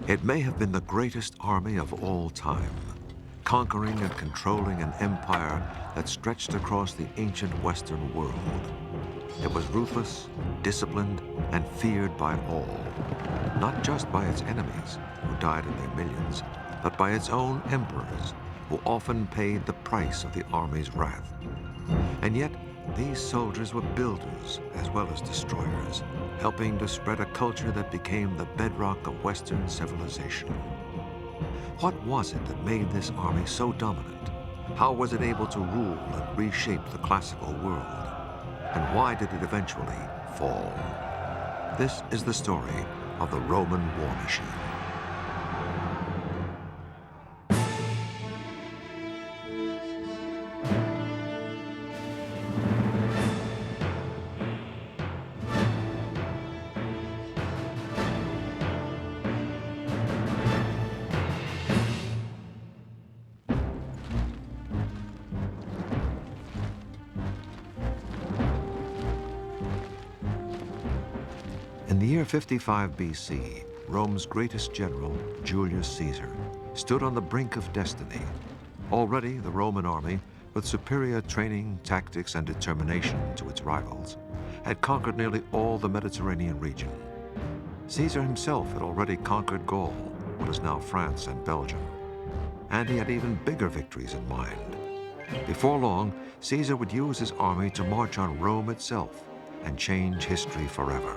It may have been the greatest army of all time, conquering and controlling an empire that stretched across the ancient Western world. It was ruthless, disciplined, and feared by all, not just by its enemies, who died in their millions, but by its own emperors, who often paid the price of the army's wrath. And yet, these soldiers were builders as well as destroyers, helping to spread a culture that became the bedrock of Western civilization. What was it that made this army so dominant? How was it able to rule and reshape the classical world? And why did it eventually fall? This is the story of the Roman war machine. In the year 55 BC, Rome's greatest general, Julius Caesar, stood on the brink of destiny. Already, the Roman army, with superior training, tactics, and determination to its rivals, had conquered nearly all the Mediterranean region. Caesar himself had already conquered Gaul, what is now France and Belgium. And he had even bigger victories in mind. Before long, Caesar would use his army to march on Rome itself and change history forever.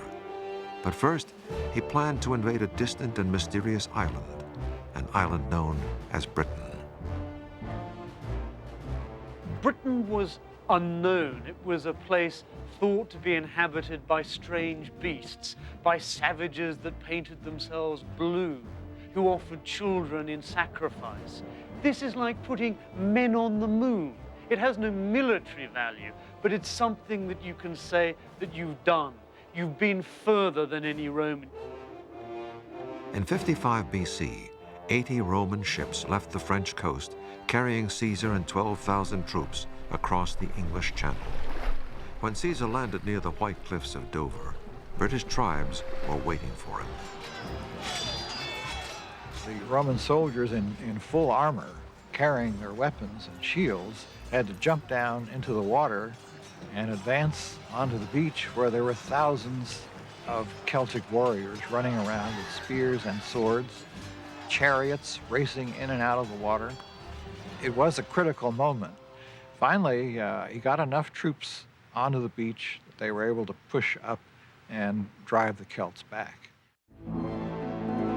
But first, he planned to invade a distant and mysterious island, an island known as Britain. Britain was unknown. It was a place thought to be inhabited by strange beasts, by savages that painted themselves blue, who offered children in sacrifice. This is like putting men on the moon. It has no military value, but it's something that you can say that you've done. You've been further than any Roman. In 55 BC, 80 Roman ships left the French coast, carrying Caesar and 12,000 troops across the English Channel. When Caesar landed near the White Cliffs of Dover, British tribes were waiting for him. The Roman soldiers in full armor, carrying their weapons and shields, had to jump down into the water and advance onto the beach where there were thousands of Celtic warriors running around with spears and swords, chariots racing in and out of the water. It was a critical moment. Finally, he got enough troops onto the beach that they were able to push up and drive the Celts back.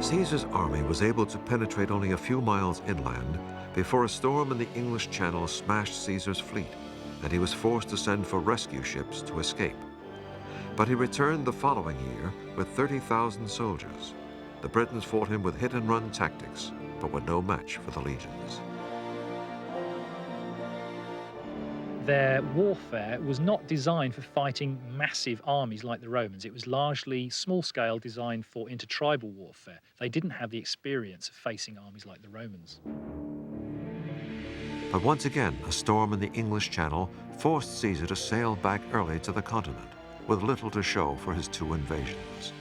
Caesar's army was able to penetrate only a few miles inland before a storm in the English Channel smashed Caesar's fleet, and he was forced to send for rescue ships to escape. But he returned the following year with 30,000 soldiers. The Britons fought him with hit-and-run tactics, but were no match for the legions. Their warfare was not designed for fighting massive armies like the Romans. It was largely small-scale, designed for intertribal warfare. They didn't have the experience of facing armies like the Romans. But once again, a storm in the English Channel forced Caesar to sail back early to the continent, with little to show for his two invasions.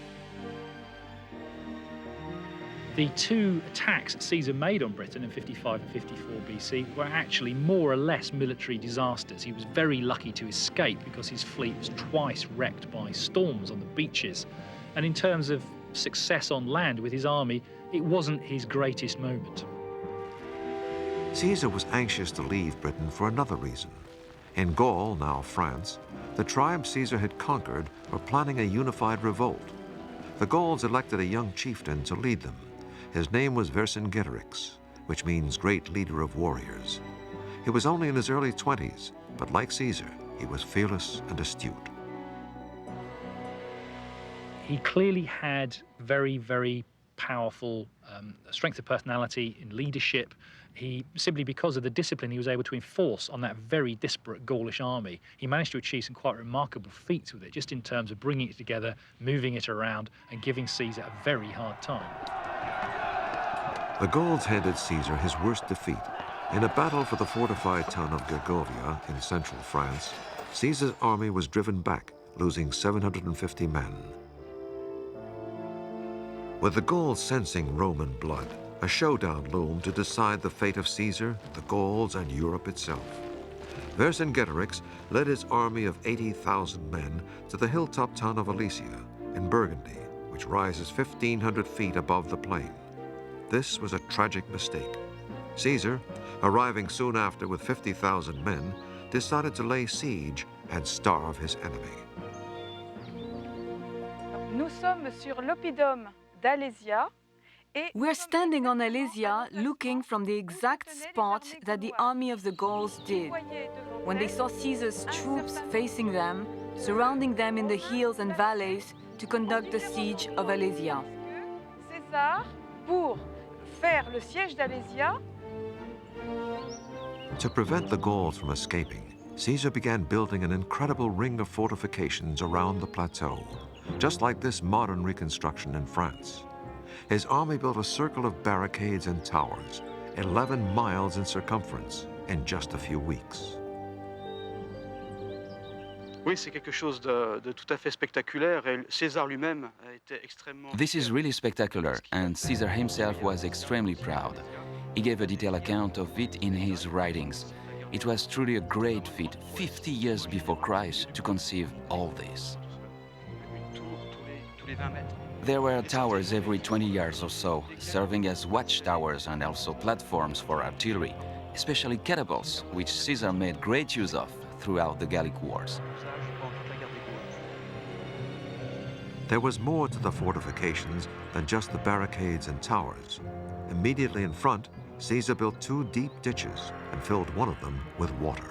The two attacks Caesar made on Britain in 55 and 54 BC were actually more or less military disasters. He was very lucky to escape because his fleet was twice wrecked by storms on the beaches. And in terms of success on land with his army, it wasn't his greatest moment. Caesar was anxious to leave Britain for another reason. In Gaul, now France, the tribes Caesar had conquered were planning a unified revolt. The Gauls elected a young chieftain to lead them. His name was Vercingetorix, which means great leader of warriors. He was only in his early 20s, but like Caesar, he was fearless and astute. He clearly had very, very powerful strength of personality in leadership. He, simply because of the discipline he was able to enforce on that very disparate Gaulish army, he managed to achieve some quite remarkable feats with it, just in terms of bringing it together, moving it around, and giving Caesar a very hard time. The Gauls handed Caesar his worst defeat. In a battle for the fortified town of Gergovia in central France, Caesar's army was driven back, losing 750 men. With the Gauls sensing Roman blood, a showdown loomed to decide the fate of Caesar, the Gauls, and Europe itself. Vercingetorix led his army of 80,000 men to the hilltop town of Alesia in Burgundy, which rises 1,500 feet above the plain. This was a tragic mistake. Caesar, arriving soon after with 50,000 men, decided to lay siege and starve his enemy. Nous sommes sur l'oppidum d'Alésia. We're standing on Alesia looking from the exact spot that the army of the Gauls did. When they saw Caesar's troops facing them, surrounding them in the hills and valleys to conduct the siege of Alesia. César, pour faire le siège d'Alésia, To prevent the Gauls from escaping, Caesar began building an incredible ring of fortifications around the plateau, just like this modern reconstruction in France. His army built a circle of barricades and towers, 11 miles in circumference, in just a few weeks. Oui, c'est quelque chose de tout à fait spectaculaire et César lui-même a été extrêmement... This is really spectacular, and Caesar himself was extremely proud. He gave a detailed account of it in his writings. It was truly a great feat, 50 years before Christ, to conceive all this. There were towers every 20 yards or so, serving as watchtowers and also platforms for artillery, especially catapults, which Caesar made great use of throughout the Gallic Wars. There was more to the fortifications than just the barricades and towers. Immediately in front, Caesar built 2 deep ditches and filled one of them with water.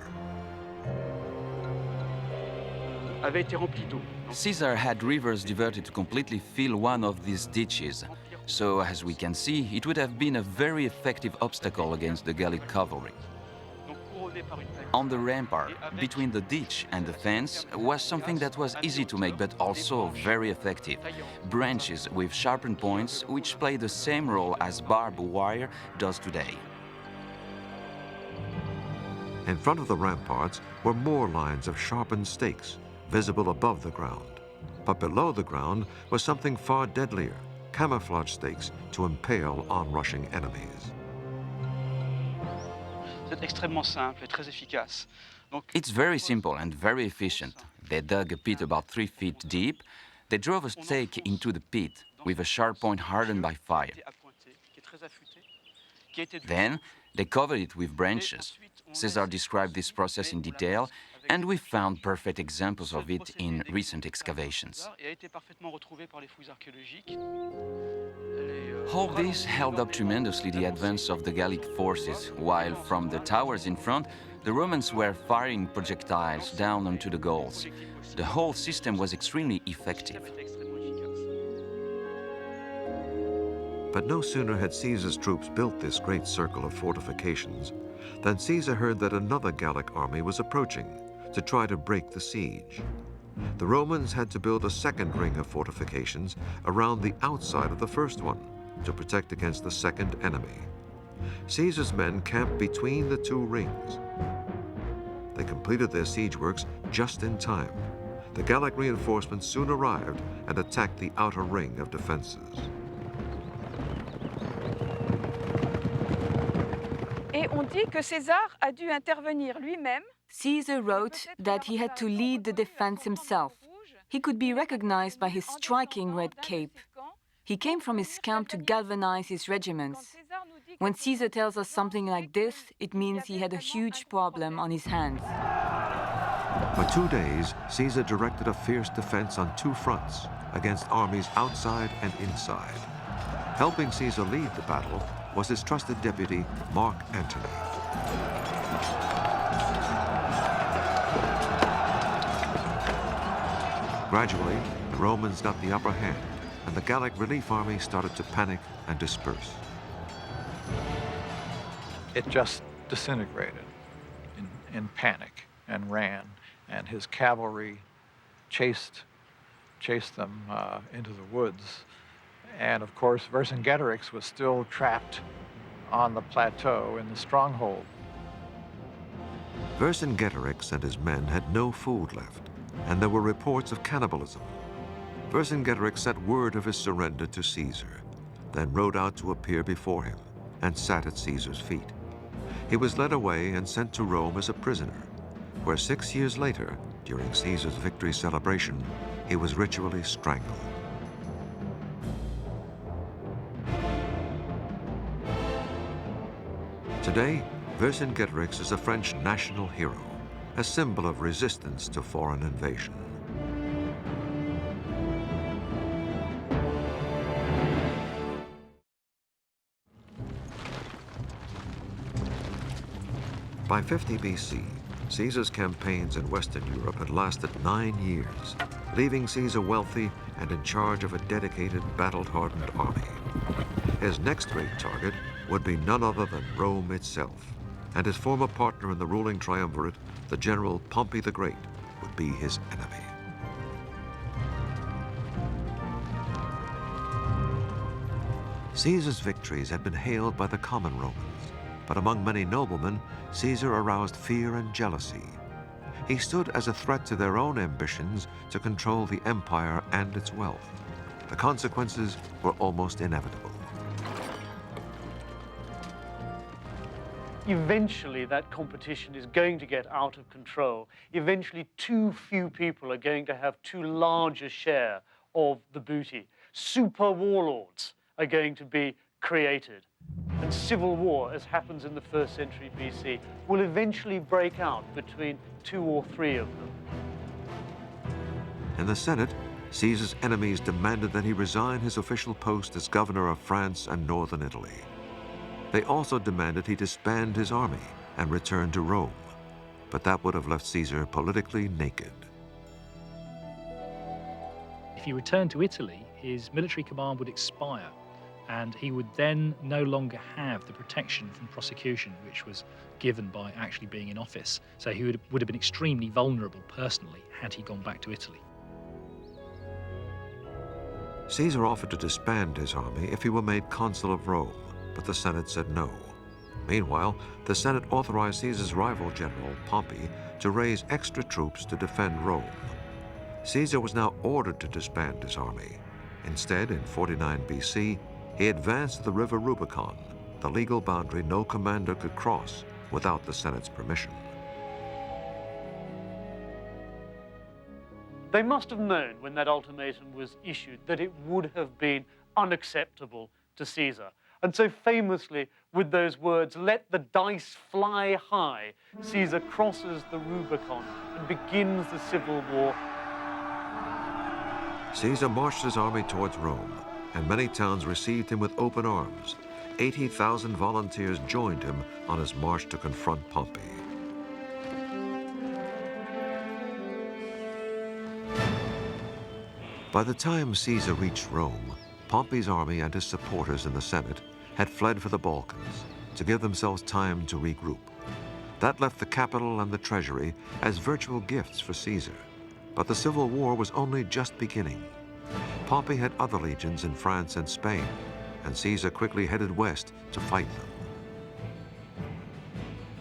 avait été rempli d'eau. Caesar had rivers diverted to completely fill one of these ditches. So, as we can see, it would have been a very effective obstacle against the Gallic cavalry. On the rampart, between the ditch and the fence, was something that was easy to make but also very effective. Branches with sharpened points, which play the same role as barbed wire does today. In front of the ramparts were more lines of sharpened stakes, visible above the ground. But below the ground was something far deadlier, camouflage stakes to impale onrushing enemies. C'est extrêmement simple et très efficace. Donc, It's very simple and very efficient. They dug a pit about 3 feet deep. They drove a stake into the pit with a sharp point hardened by fire. Then they covered it with branches. César described this process in detail, and we found perfect examples of it in recent excavations. All this held up tremendously the advance of the Gallic forces, while from the towers in front, the Romans were firing projectiles down onto the Gauls. The whole system was extremely effective. But no sooner had Caesar's troops built this great circle of fortifications than Caesar heard that another Gallic army was approaching to try to break the siege. The Romans had to build a second ring of fortifications around the outside of the first one to protect against the second enemy. Caesar's men camped between the 2 rings. They completed their siege works just in time. The Gallic reinforcements soon arrived and attacked the outer ring of defenses. et on dit que César a dû intervenir lui-même. Caesar wrote that he had to lead the defense himself. He could be recognized by his striking red cape. He came from his camp to galvanize his regiments. When Caesar tells us something like this, it means he had a huge problem on his hands. For 2 days, Caesar directed a fierce defense on 2 fronts against armies outside and inside. Helping Caesar lead the battle was his trusted deputy, Mark Antony. Gradually, the Romans got the upper hand, and the Gallic relief army started to panic and disperse. It just disintegrated in panic and ran, and his cavalry chased them into the woods. And of course, Vercingetorix was still trapped on the plateau in the stronghold. Vercingetorix and his men had no food left, and there were reports of cannibalism. Vercingetorix sent word of his surrender to Caesar, then rode out to appear before him and sat at Caesar's feet. He was led away and sent to Rome as a prisoner, where 6 years later, during Caesar's victory celebration, he was ritually strangled. Today, Vercingetorix is a French national hero, a symbol of resistance to foreign invasion. By 50 BC, Caesar's campaigns in Western Europe had lasted 9 years, leaving Caesar wealthy and in charge of a dedicated, battle-hardened army. His next great target would be none other than Rome itself, and his former partner in the ruling triumvirate, the general Pompey the Great, would be his enemy. Caesar's victories had been hailed by the common Romans, but among many noblemen, Caesar aroused fear and jealousy. He stood as a threat to their own ambitions to control the empire and its wealth. The consequences were almost inevitable. Eventually, that competition is going to get out of control. Eventually, too few people are going to have too large a share of the booty. Super warlords are going to be created. And civil war, as happens in the 1st century BC, will eventually break out between 2 or 3 of them. In the Senate, Caesar's enemies demanded that he resign his official post as governor of France and northern Italy. They also demanded he disband his army and return to Rome, but that would have left Caesar politically naked. If he returned to Italy, his military command would expire, and he would then no longer have the protection from prosecution which was given by actually being in office. So he would have been extremely vulnerable personally had he gone back to Italy. Caesar offered to disband his army if he were made consul of Rome, but the Senate said no. Meanwhile, the Senate authorized Caesar's rival general, Pompey, to raise extra troops to defend Rome. Caesar was now ordered to disband his army. Instead, in 49 BC, he advanced to the river Rubicon, the legal boundary no commander could cross without the Senate's permission. They must have known when that ultimatum was issued that it would have been unacceptable to Caesar. And so famously, with those words, "Let the dice fly high," Caesar crosses the Rubicon and begins the civil war. Caesar marched his army towards Rome, and many towns received him with open arms. 80,000 volunteers joined him on his march to confront Pompey. By the time Caesar reached Rome, Pompey's army and his supporters in the Senate had fled for the Balkans to give themselves time to regroup. That left the capital and the treasury as virtual gifts for Caesar. But the civil war was only just beginning. Pompey had other legions in France and Spain, and Caesar quickly headed west to fight them.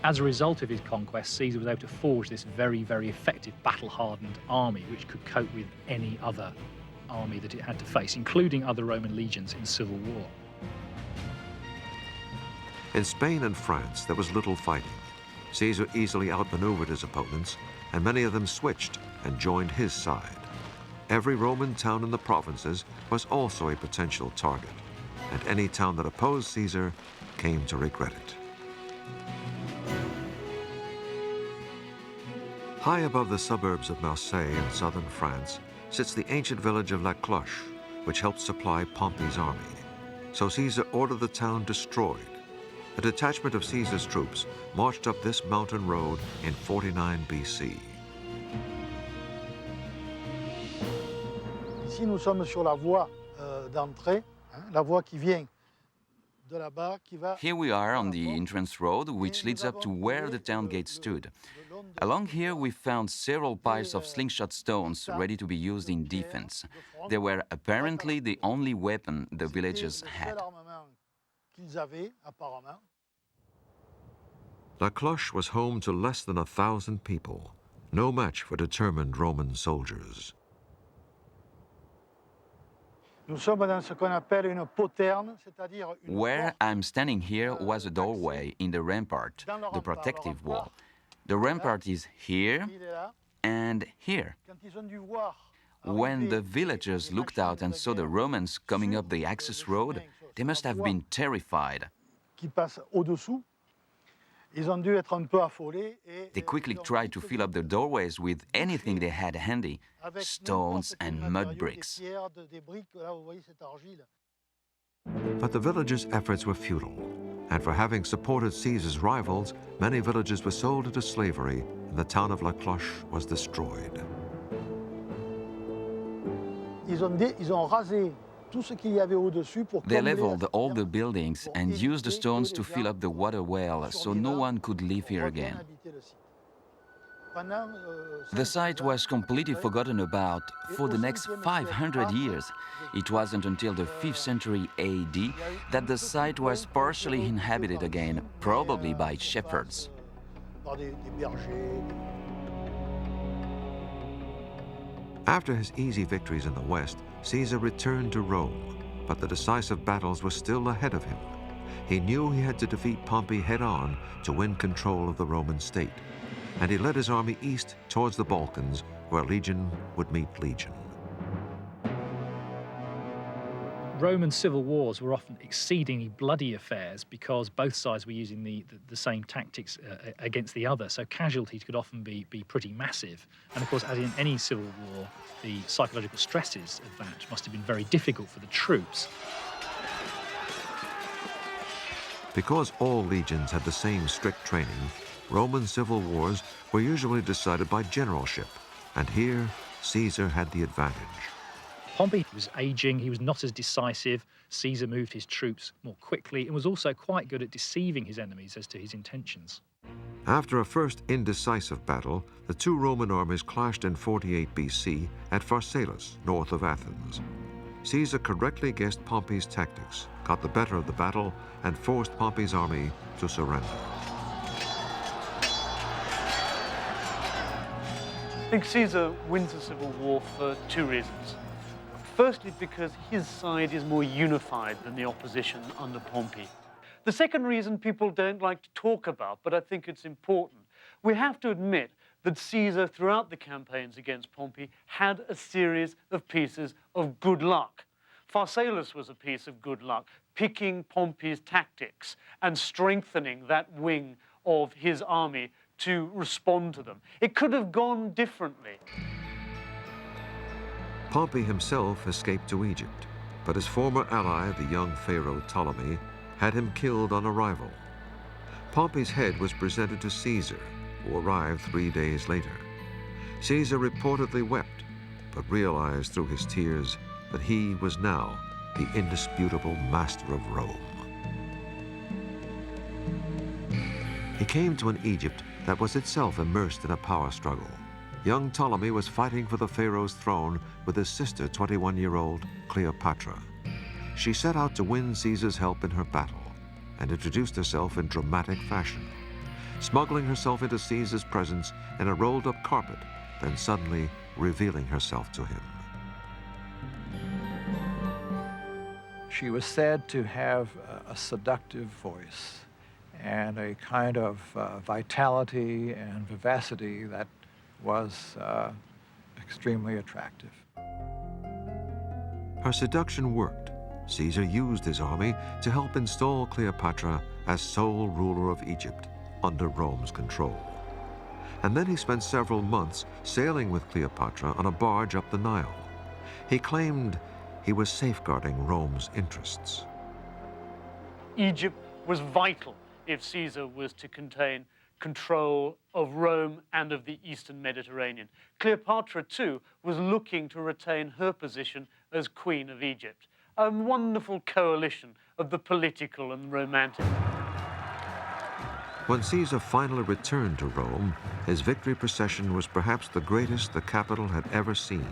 As a result of his conquest, Caesar was able to forge this very, very effective battle-hardened army which could cope with any other army that it had to face, including other Roman legions in civil war. In Spain and France, there was little fighting. Caesar easily outmaneuvered his opponents, and many of them switched and joined his side. Every Roman town in the provinces was also a potential target, and any town that opposed Caesar came to regret it. High above the suburbs of Marseille in southern France sits the ancient village of La Cloche, which helped supply Pompey's army. So Caesar ordered the town destroyed. A detachment of Caesar's troops marched up this mountain road in 49 BC. Ici, nous sommes sur la voie d'entrée, la voie qui vient de là-bas, qui va... Here we are on the entrance road, which leads up to where the town gate stood. Along here, we found several piles of slingshot stones ready to be used in defense. They were apparently the only weapon the villagers had. La Cloche was home to less than 1,000 people, no match for determined Roman soldiers. Nous sommes dans ce qu'on appelle une poterne, c'est-à-dire une Where porte I'm standing here was a doorway in the rampart, the protective wall. The rampart is here qui est là. and here. Quand ils ont dû voir When arriver the villagers les looked machines out de and la saw the guerre Romans coming sur up the le access chemin road, they must have been terrified. qui passent au-dessous, ils ont dû être un peu affolés et They quickly ils ont tried to fill up the doorways with anything they had handy, avec stones n'importe quel and matériau, mud des bricks. pierres, des briques, là vous voyez cette argile. But the villagers' efforts were futile, and for having supported Caesar's rivals, many villages were sold into slavery, and the town of La Cloche was destroyed. Ils ont rasé tout ce qu'il y avait au-dessus pour They combler leveled la all the terre, buildings pour and used the éviter stones que to les fill gens up the water well so no one could live here reviennent again. habiter le site. Pendant, The site was completely forgotten about for the next 500 years. It wasn't until the 5th century AD that the site was partially inhabited again, probably by shepherds. Par des bergers. After his easy victories in the west, Caesar returned to Rome, but the decisive battles were still ahead of him. He knew he had to defeat Pompey head-on to win control of the Roman state, and he led his army east towards the Balkans, where legion would meet legion. Roman civil wars were often exceedingly bloody affairs because both sides were using the same tactics against the other, so casualties could often be pretty massive. And of course, as in any civil war, the psychological stresses of that must have been very difficult for the troops. Because all legions had the same strict training, Roman civil wars were usually decided by generalship, and here Caesar had the advantage. Pompey was aging, he was not as decisive. Caesar moved his troops more quickly and was also quite good at deceiving his enemies as to his intentions. After a first indecisive battle, the two Roman armies clashed in 48 BC at Pharsalus, north of Athens. Caesar correctly guessed Pompey's tactics, got the better of the battle, and forced Pompey's army to surrender. I think Caesar wins the civil war for two reasons. Firstly, because his side is more unified than the opposition under Pompey. The second reason people don't like to talk about, but I think it's important, we have to admit that Caesar, throughout the campaigns against Pompey, had a series of pieces of good luck. Pharsalus was a piece of good luck, picking Pompey's tactics and strengthening that wing of his army to respond to them. It could have gone differently. Pompey himself escaped to Egypt, but his former ally, the young pharaoh Ptolemy, had him killed on arrival. Pompey's head was presented to Caesar, who arrived 3 days later. Caesar reportedly wept, but realized through his tears that he was now the indisputable master of Rome. He came to an Egypt that was itself immersed in a power struggle. Young Ptolemy was fighting for the pharaoh's throne with his sister, 21-year-old Cleopatra. She set out to win Caesar's help in her battle and introduced herself in dramatic fashion, smuggling herself into Caesar's presence in a rolled-up carpet, then suddenly revealing herself to him. She was said to have a seductive voice and a kind of vitality and vivacity that was extremely attractive. Her seduction worked. Caesar used his army to help install Cleopatra as sole ruler of Egypt under Rome's control. And then he spent several months sailing with Cleopatra on a barge up the Nile. He claimed he was safeguarding Rome's interests. Egypt was vital if Caesar was to contain control of Rome and of the Eastern Mediterranean. Cleopatra, too, was looking to retain her position as Queen of Egypt. A wonderful coalition of the political and romantic. When Caesar finally returned to Rome, his victory procession was perhaps the greatest the capital had ever seen.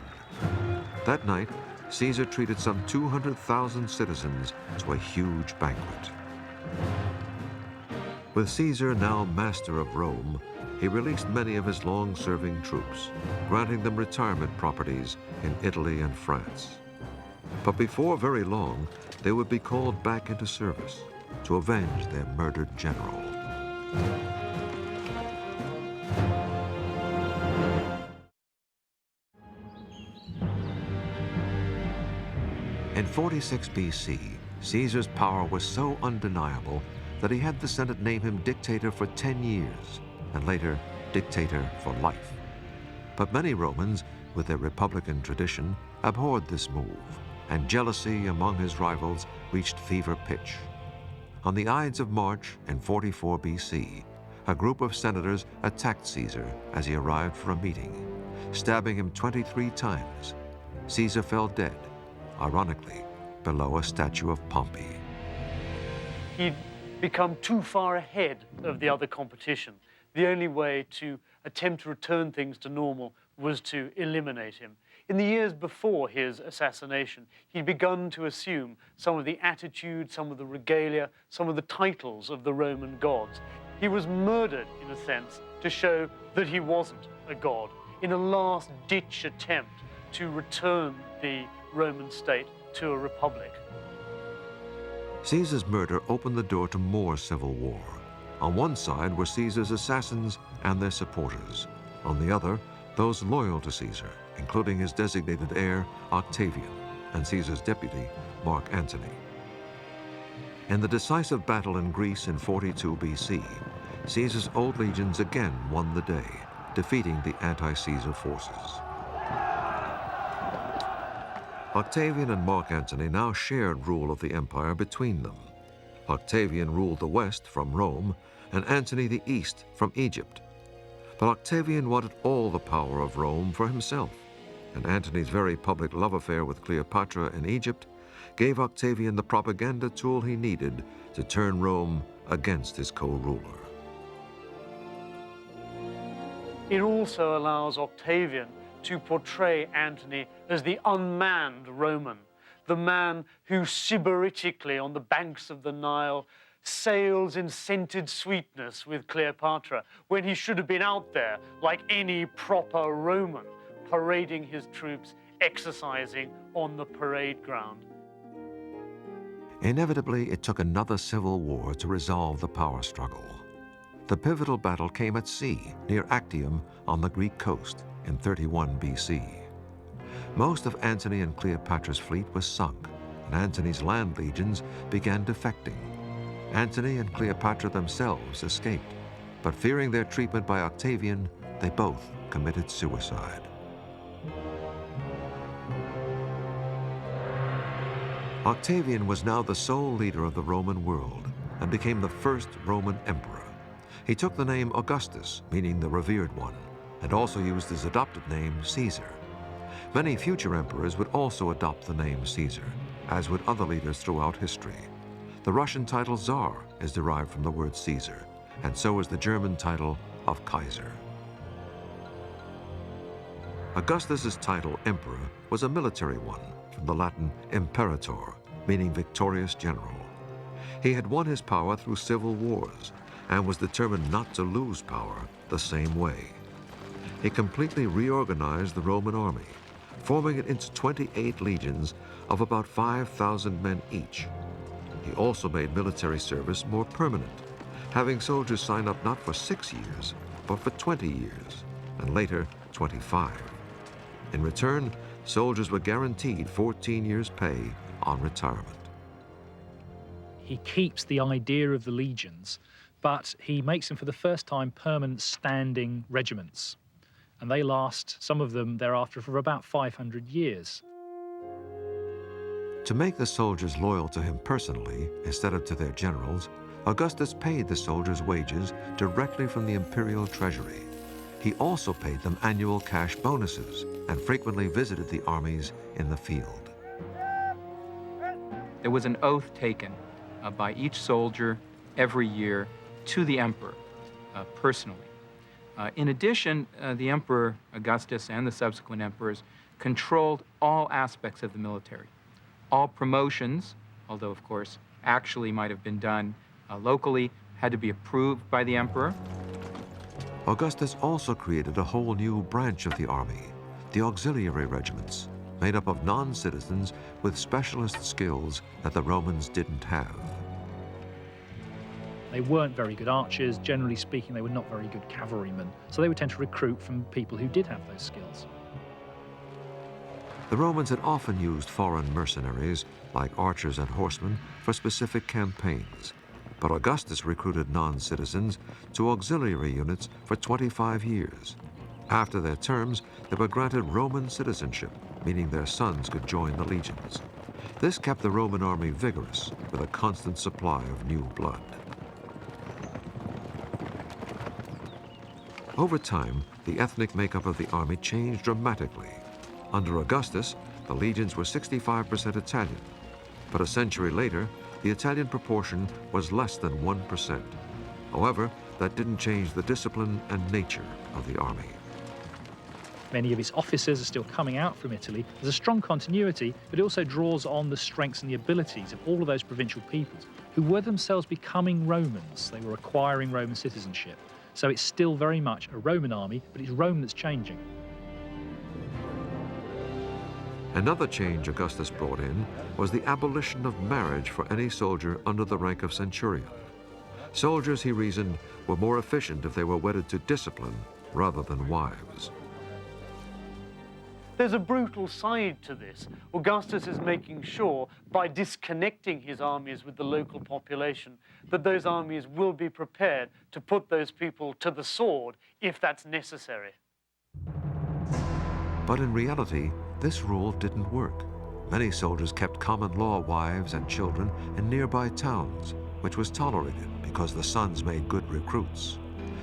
That night, Caesar treated some 200,000 citizens to a huge banquet. With Caesar now master of Rome, he released many of his long-serving troops, granting them retirement properties in Italy and France. But before very long, they would be called back into service to avenge their murdered general. In 46 BC, Caesar's power was so undeniable that he had the Senate name him dictator for 10 years, and later dictator for life. But many Romans, with their republican tradition, abhorred this move, and jealousy among his rivals reached fever pitch. On the Ides of March in 44 BC, a group of senators attacked Caesar as he arrived for a meeting, stabbing him 23 times. Caesar fell dead, ironically, below a statue of Pompey. He'd become too far ahead of the other competition. The only way to attempt to return things to normal was to eliminate him. In the years before his assassination, he'd begun to assume some of the attitude, some of the regalia, some of the titles of the Roman gods. He was murdered, in a sense, to show that he wasn't a god, in a last-ditch attempt to return the Roman state to a republic. Caesar's murder opened the door to more civil war. On one side were Caesar's assassins and their supporters. On the other, those loyal to Caesar, including his designated heir, Octavian, and Caesar's deputy, Mark Antony. In the decisive battle in Greece in 42 BC, Caesar's old legions again won the day, defeating the anti-Caesar forces. Octavian and Mark Antony now shared rule of the empire between them. Octavian ruled the west from Rome, and Antony the east from Egypt. But Octavian wanted all the power of Rome for himself, and Antony's very public love affair with Cleopatra in Egypt gave Octavian the propaganda tool he needed to turn Rome against his co-ruler. It also allows Octavian to portray Antony as the unmanned Roman, the man who sybaritically on the banks of the Nile sails in scented sweetness with Cleopatra, when he should have been out there like any proper Roman, parading his troops, exercising on the parade ground. Inevitably, it took another civil war to resolve the power struggle. The pivotal battle came at sea, near Actium on the Greek coast in 31 BC. Most of Antony and Cleopatra's fleet was sunk, and Antony's land legions began defecting. Antony and Cleopatra themselves escaped, but fearing their treatment by Octavian, they both committed suicide. Octavian was now the sole leader of the Roman world and became the first Roman emperor. He took the name Augustus, meaning the revered one, and also used his adopted name Caesar. Many future emperors would also adopt the name Caesar, as would other leaders throughout history. The Russian title Tsar is derived from the word Caesar, and so is the German title of Kaiser. Augustus's title, emperor, was a military one, from the Latin imperator, meaning victorious general. He had won his power through civil wars and was determined not to lose power the same way. He completely reorganized the Roman army, forming it into 28 legions of about 5,000 men each. He also made military service more permanent, having soldiers sign up not for 6 years, but for 20 years, and later 25. In return, soldiers were guaranteed 14 years' pay on retirement. He keeps the idea of the legions, but he makes them for the first time permanent standing regiments. And they last, some of them thereafter, for about 500 years. To make the soldiers loyal to him personally, instead of to their generals, Augustus paid the soldiers' wages directly from the imperial treasury. He also paid them annual cash bonuses and frequently visited the armies in the field. There was an oath taken by each soldier every year to the emperor personally. In addition, the Emperor Augustus and the subsequent emperors controlled all aspects of the military. All promotions, although of course actually might have been done locally, had to be approved by the emperor. Augustus also created a whole new branch of the army, the auxiliary regiments, made up of non-citizens with specialist skills that the Romans didn't have. They weren't very good archers. Generally speaking, they were not very good cavalrymen. So they would tend to recruit from people who did have those skills. The Romans had often used foreign mercenaries, like archers and horsemen, for specific campaigns. But Augustus recruited non-citizens to auxiliary units for 25 years. After their terms, they were granted Roman citizenship, meaning their sons could join the legions. This kept the Roman army vigorous, with a constant supply of new blood. Over time, the ethnic makeup of the army changed dramatically. Under Augustus, the legions were 65% Italian, but a century later, the Italian proportion was less than 1%. However, that didn't change the discipline and nature of the army. Many of its officers are still coming out from Italy. There's a strong continuity, but it also draws on the strengths and the abilities of all of those provincial peoples who were themselves becoming Romans. They were acquiring Roman citizenship. So it's still very much a Roman army, but it's Rome that's changing. Another change Augustus brought in was the abolition of marriage for any soldier under the rank of centurion. Soldiers, he reasoned, were more efficient if they were wedded to discipline rather than wives. There's a brutal side to this. Augustus is making sure, by disconnecting his armies with the local population, that those armies will be prepared to put those people to the sword if that's necessary. But in reality, this rule didn't work. Many soldiers kept common law wives and children in nearby towns, which was tolerated because the sons made good recruits.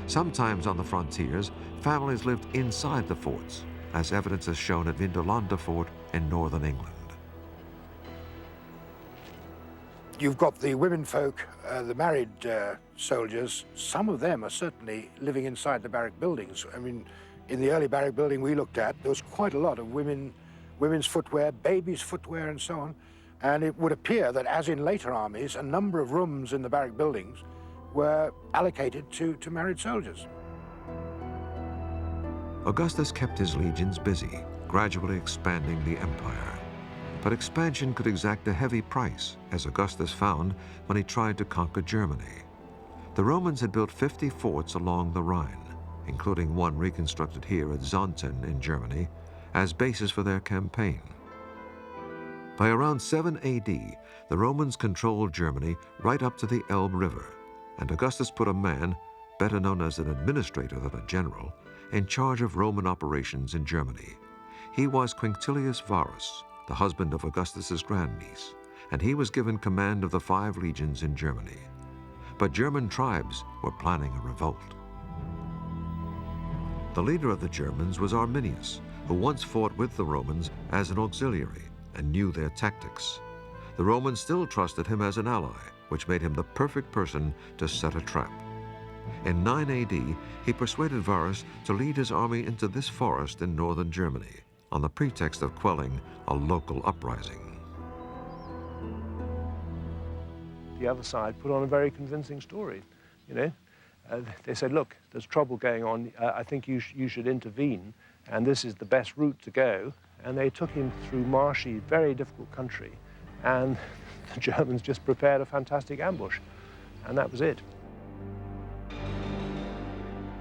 Sometimes on the frontiers, families lived inside the forts, as evidence is shown at Vindolanda Fort in northern England. You've got the womenfolk, the married soldiers. Some of them are certainly living inside the barrack buildings. I mean, in the early barrack building we looked at, there was quite a lot of women's footwear, babies' footwear, and so on. And it would appear that, as in later armies, a number of rooms in the barrack buildings were allocated to married soldiers. Augustus kept his legions busy, gradually expanding the empire. But expansion could exact a heavy price, as Augustus found when he tried to conquer Germany. The Romans had built 50 forts along the Rhine, including one reconstructed here at Xanten in Germany, as bases for their campaign. By around 7 AD, the Romans controlled Germany right up to the Elbe River, and Augustus put a man, better known as an administrator than a general, in charge of Roman operations in Germany. He was Quinctilius Varus, the husband of Augustus's grandniece, and he was given command of the 5 legions in Germany. But German tribes were planning a revolt. The leader of the Germans was Arminius, who once fought with the Romans as an auxiliary and knew their tactics. The Romans still trusted him as an ally, which made him the perfect person to set a trap. In 9 AD, he persuaded Varus to lead his army into this forest in northern Germany, on the pretext of quelling a local uprising. The other side put on a very convincing story, you know. They said, look, there's trouble going on. I think you should intervene, and this is the best route to go. And they took him through marshy, very difficult country, and the Germans just prepared a fantastic ambush, and that was it.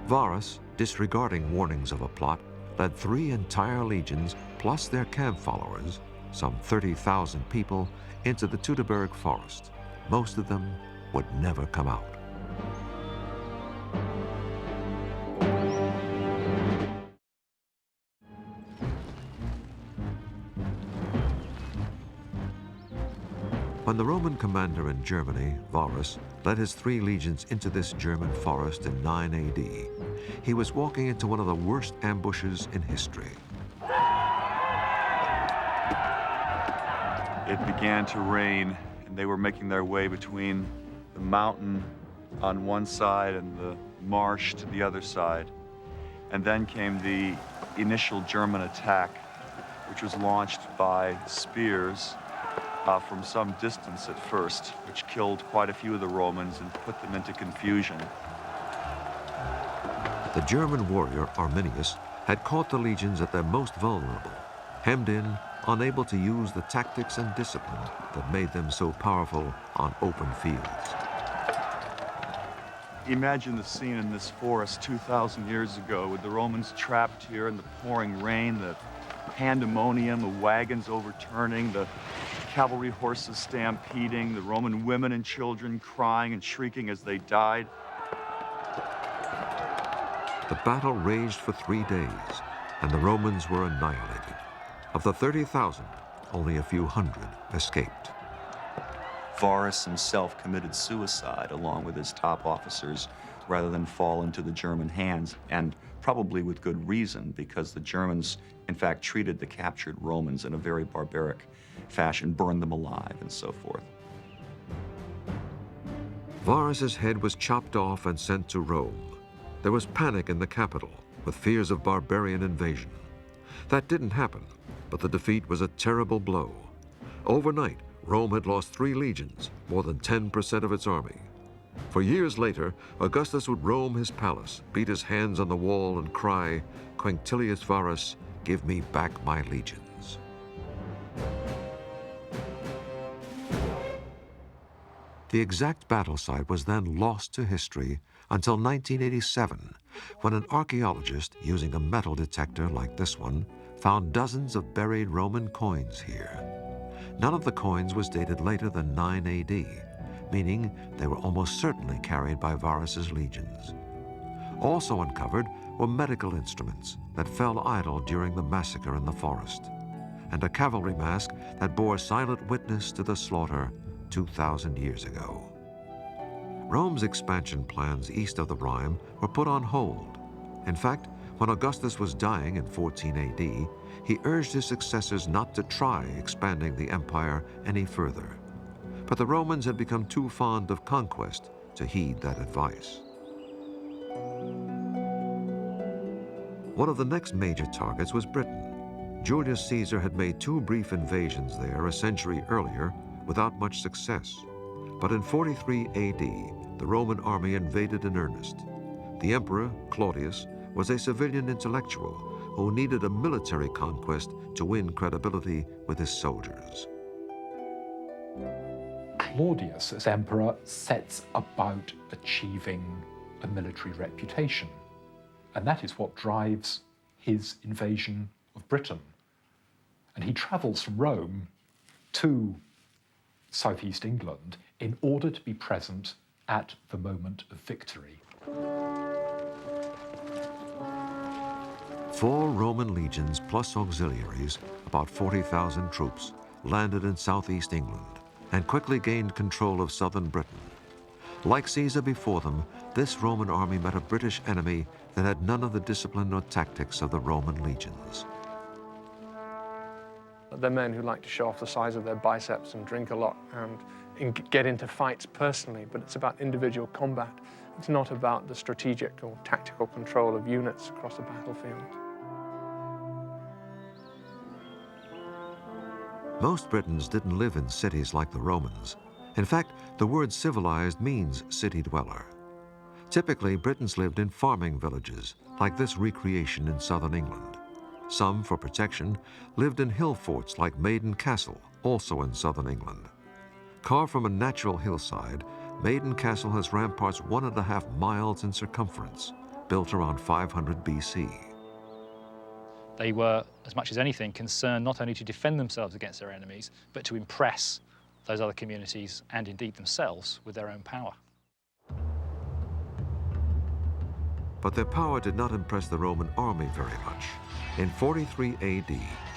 Varus, disregarding warnings of a plot, led 3 entire legions plus their camp followers, some 30,000 people, into the Teutoburg forest. Most of them would never come out. When the Roman commander in Germany, Varus, led his 3 legions into this German forest in 9 AD, he was walking into one of the worst ambushes in history. It began to rain, and they were making their way between the mountain on one side and the marsh to the other side. And then came the initial German attack, which was launched by spears from some distance at first, which killed quite a few of the Romans and put them into confusion. The German warrior Arminius had caught the legions at their most vulnerable, hemmed in unable to use the tactics and discipline that made them so powerful on open fields. Imagine the scene in this forest 2,000 years ago with the Romans trapped here in the pouring rain, the pandemonium, the wagons overturning, the cavalry horses stampeding, the Roman women and children crying and shrieking as they died. The battle raged for 3 days, and the Romans were annihilated. Of the 30,000, only a few hundred escaped. Varus himself committed suicide along with his top officers rather than fall into the German hands, and probably with good reason, because the Germans, in fact, treated the captured Romans in a very barbaric fashion, burned them alive, and so forth. Varus's head was chopped off and sent to Rome. There was panic in the capital, with fears of barbarian invasion. That didn't happen, but the defeat was a terrible blow. Overnight, Rome had lost 3 legions, more than 10% of its army. For years later, Augustus would roam his palace, beat his hands on the wall, and cry, "Quinctilius Varus, give me back my legions." The exact battle site was then lost to history until 1987, when an archaeologist, using a metal detector like this one, found dozens of buried Roman coins here. None of the coins was dated later than 9 AD, meaning they were almost certainly carried by Varus's legions. Also uncovered were medical instruments that fell idle during the massacre in the forest, and a cavalry mask that bore silent witness to the slaughter 2,000 years ago. Rome's expansion plans east of the Rhine were put on hold. In fact, when Augustus was dying in 14 AD, he urged his successors not to try expanding the empire any further. But the Romans had become too fond of conquest to heed that advice. One of the next major targets was Britain. Julius Caesar had made 2 brief invasions there a century earlier without much success. But in 43 AD, the Roman army invaded in earnest. The emperor, Claudius, was a civilian intellectual who needed a military conquest to win credibility with his soldiers. Claudius, as emperor, sets about achieving a military reputation. And that is what drives his invasion of Britain. And he travels from Rome to southeast England in order to be present at the moment of victory. 4 Roman legions plus auxiliaries, about 40,000 troops, landed in southeast England and quickly gained control of southern Britain. Like Caesar before them, this Roman army met a British enemy that had none of the discipline or tactics of the Roman legions. They're men who like to show off the size of their biceps and drink a lot and get into fights personally, but it's about individual combat. It's not about the strategic or tactical control of units across the battlefield. Most Britons didn't live in cities like the Romans. In fact, the word civilized means city dweller. Typically, Britons lived in farming villages, like this recreation in southern England. Some, for protection, lived in hill forts like Maiden Castle, also in southern England. Carved from a natural hillside, Maiden Castle has ramparts 1.5 miles in circumference, built around 500 BC. They were, as much as anything, concerned not only to defend themselves against their enemies, but to impress those other communities and indeed themselves with their own power. But their power did not impress the Roman army very much. In 43 AD,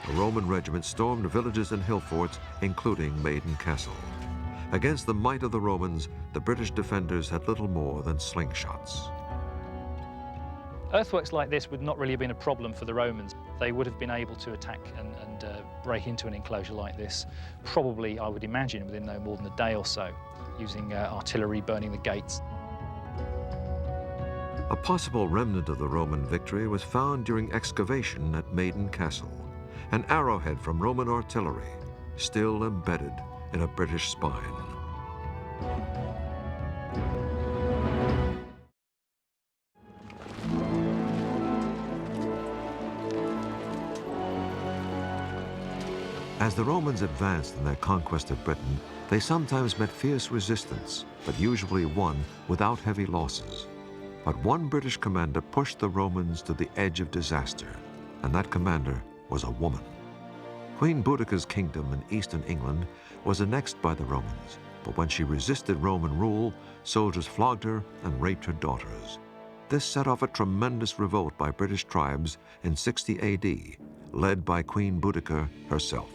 a Roman regiment stormed villages and hill forts, including Maiden Castle. Against the might of the Romans, the British defenders had little more than slingshots. Earthworks like this would not really have been a problem for the Romans. They would have been able to attack and break into an enclosure like this, probably, I would imagine, within no more than a day or so, using artillery burning the gates. A possible remnant of the Roman victory was found during excavation at Maiden Castle, an arrowhead from Roman artillery, still embedded in a British spine. As the Romans advanced in their conquest of Britain, they sometimes met fierce resistance, but usually won without heavy losses. But one British commander pushed the Romans to the edge of disaster, and that commander was a woman. Queen Boudicca's kingdom in eastern England was annexed by the Romans, but when she resisted Roman rule, soldiers flogged her and raped her daughters. This set off a tremendous revolt by British tribes in 60 AD, led by Queen Boudicca herself.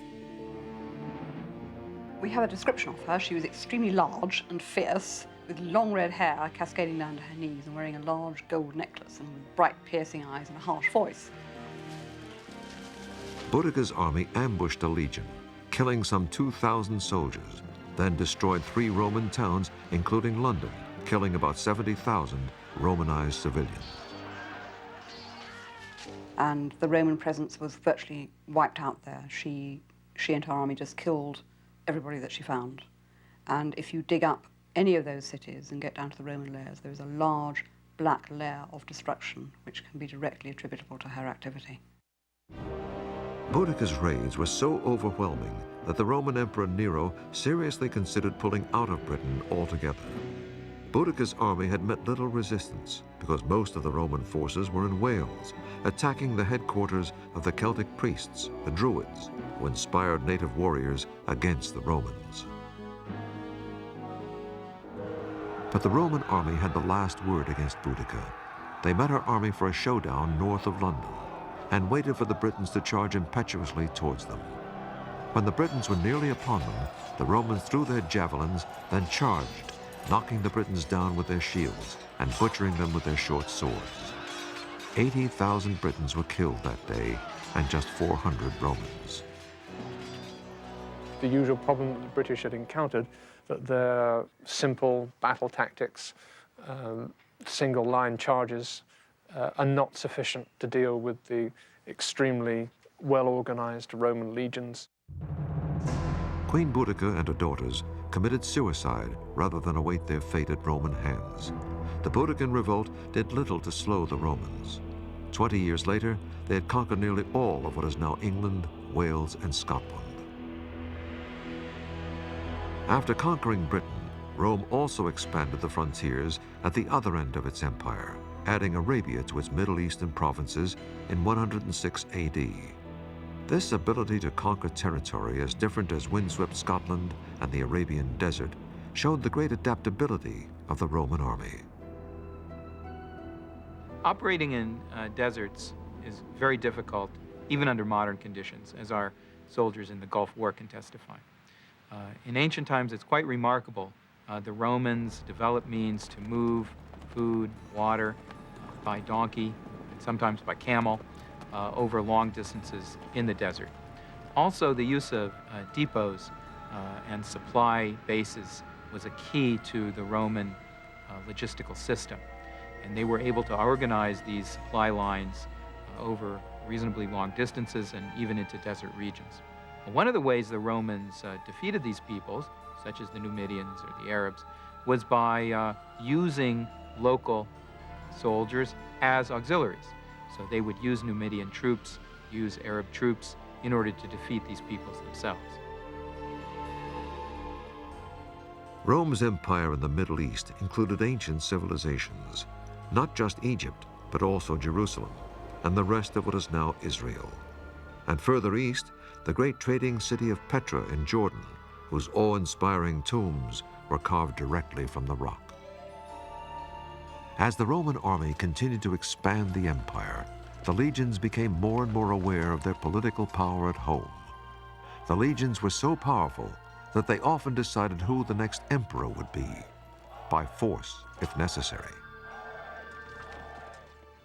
We have a description of her. She was extremely large and fierce, with long red hair cascading down to her knees and wearing a large gold necklace and bright piercing eyes and a harsh voice. Boudicca's army ambushed a legion, killing some 2,000 soldiers, then destroyed 3 Roman towns, including London, killing about 70,000 Romanized civilians. And the Roman presence was virtually wiped out there. She and her army just killed everybody that she found. And if you dig up any of those cities and get down to the Roman layers, there is a large black layer of destruction which can be directly attributable to her activity. Boudicca's raids were so overwhelming that the Roman Emperor Nero seriously considered pulling out of Britain altogether. Boudicca's army had met little resistance because most of the Roman forces were in Wales, attacking the headquarters of the Celtic priests, the Druids, who inspired native warriors against the Romans. But the Roman army had the last word against Boudicca. They met her army for a showdown north of London and waited for the Britons to charge impetuously towards them. When the Britons were nearly upon them, the Romans threw their javelins, then charged, knocking the Britons down with their shields and butchering them with their short swords. 80,000 Britons were killed that day and just 400 Romans. The usual problem that the British had encountered, that their simple battle tactics, single line charges, are not sufficient to deal with the extremely well-organized Roman legions. Queen Boudicca and her daughters committed suicide rather than await their fate at Roman hands. The Boudiccan revolt did little to slow the Romans. 20 years later, they had conquered nearly all of what is now England, Wales, and Scotland. After conquering Britain, Rome also expanded the frontiers at the other end of its empire, adding Arabia to its Middle Eastern provinces in 106 AD. This ability to conquer territory as different as windswept Scotland and the Arabian desert showed the great adaptability of the Roman army. Operating in deserts is very difficult, even under modern conditions, as our soldiers in the Gulf War can testify. In ancient times, it's quite remarkable. The Romans developed means to move food, water, by donkey, and sometimes by camel, over long distances in the desert. Also, the use of depots and supply bases was a key to the Roman logistical system. And they were able to organize these supply lines over reasonably long distances and even into desert regions. One of the ways the Romans defeated these peoples, such as the Numidians or the Arabs, was by using local soldiers as auxiliaries. So they would use Numidian troops, use Arab troops in order to defeat these peoples themselves. Rome's empire in the Middle East included ancient civilizations, not just Egypt, but also Jerusalem and the rest of what is now Israel. And further east, the great trading city of Petra in Jordan, whose awe-inspiring tombs were carved directly from the rock. As the Roman army continued to expand the empire, the legions became more and more aware of their political power at home. The legions were so powerful that they often decided who the next emperor would be, by force if necessary.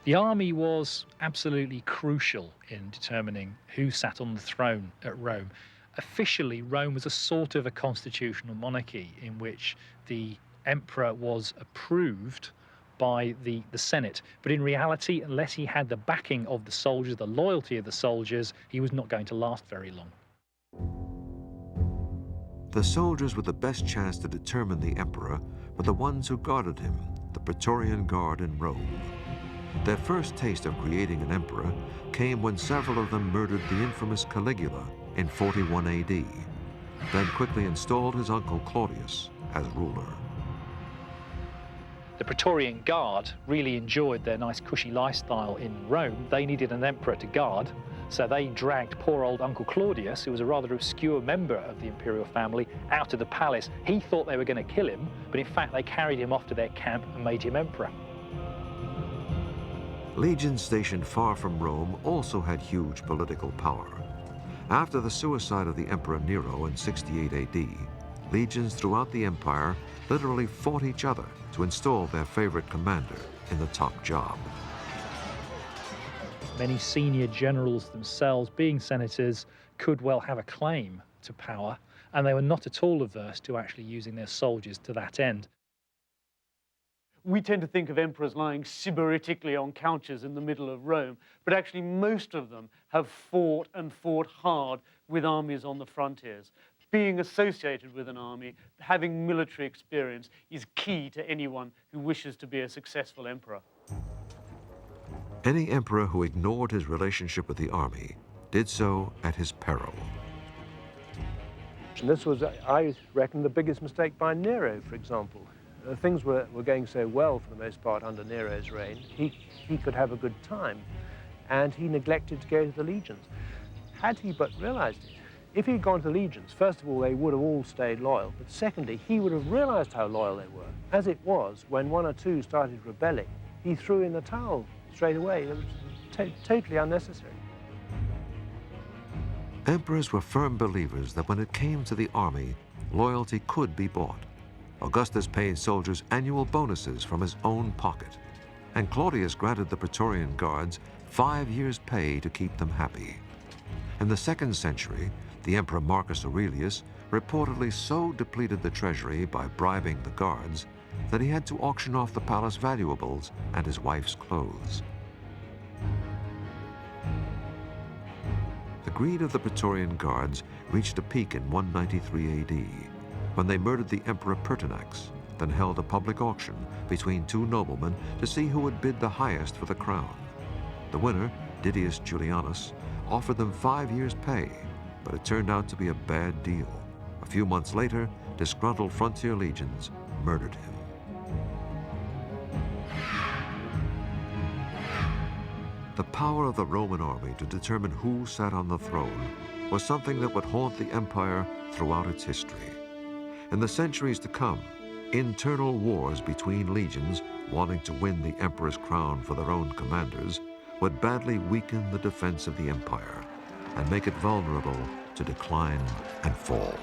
The army was absolutely crucial in determining who sat on the throne at Rome. Officially, Rome was a sort of a constitutional monarchy in which the emperor was approved by the Senate. But in reality, unless he had the backing of the soldiers, the loyalty of the soldiers, he was not going to last very long. The soldiers with the best chance to determine the emperor were the ones who guarded him, the Praetorian Guard in Rome. Their first taste of creating an emperor came when several of them murdered the infamous Caligula in 41 AD, then quickly installed his uncle Claudius as ruler. The Praetorian Guard really enjoyed their nice cushy lifestyle in Rome. They needed an emperor to guard, so they dragged poor old Uncle Claudius, who was a rather obscure member of the imperial family, out of the palace. He thought they were going to kill him, but in fact they carried him off to their camp and made him emperor. Legions stationed far from Rome also had huge political power. After the suicide of the Emperor Nero in 68 AD, legions throughout the empire literally fought each other to install their favorite commander in the top job. Many senior generals themselves, being senators, could well have a claim to power, and they were not at all averse to actually using their soldiers to that end. We tend to think of emperors lying sybaritically on couches in the middle of Rome, but actually most of them have fought and fought hard with armies on the frontiers. Being associated with an army, having military experience, is key to anyone who wishes to be a successful emperor. Any emperor who ignored his relationship with the army did so at his peril. And this was, I reckon, the biggest mistake by Nero, for example. Things were going so well for the most part under Nero's reign. He could have a good time, and he neglected to go to the legions. Had he but realized it, if he'd gone to the legions, first of all, they would have all stayed loyal, but secondly, he would have realized how loyal they were. As it was, when one or two started rebelling, he threw in the towel straight away. It was totally unnecessary. Emperors were firm believers that when it came to the army, loyalty could be bought. Augustus paid soldiers annual bonuses from his own pocket, and Claudius granted the Praetorian Guards 5 years' pay to keep them happy. In the 2nd century, the Emperor Marcus Aurelius reportedly so depleted the treasury by bribing the guards that he had to auction off the palace valuables and his wife's clothes. The greed of the Praetorian Guards reached a peak in 193 AD, when they murdered the Emperor Pertinax, then held a public auction between two noblemen to see who would bid the highest for the crown. The winner, Didius Julianus, offered them 5 years' pay, but it turned out to be a bad deal. A few months later, disgruntled frontier legions murdered him. The power of the Roman army to determine who sat on the throne was something that would haunt the empire throughout its history. In the centuries to come, internal wars between legions wanting to win the emperor's crown for their own commanders would badly weaken the defense of the empire and make it vulnerable to decline and fall.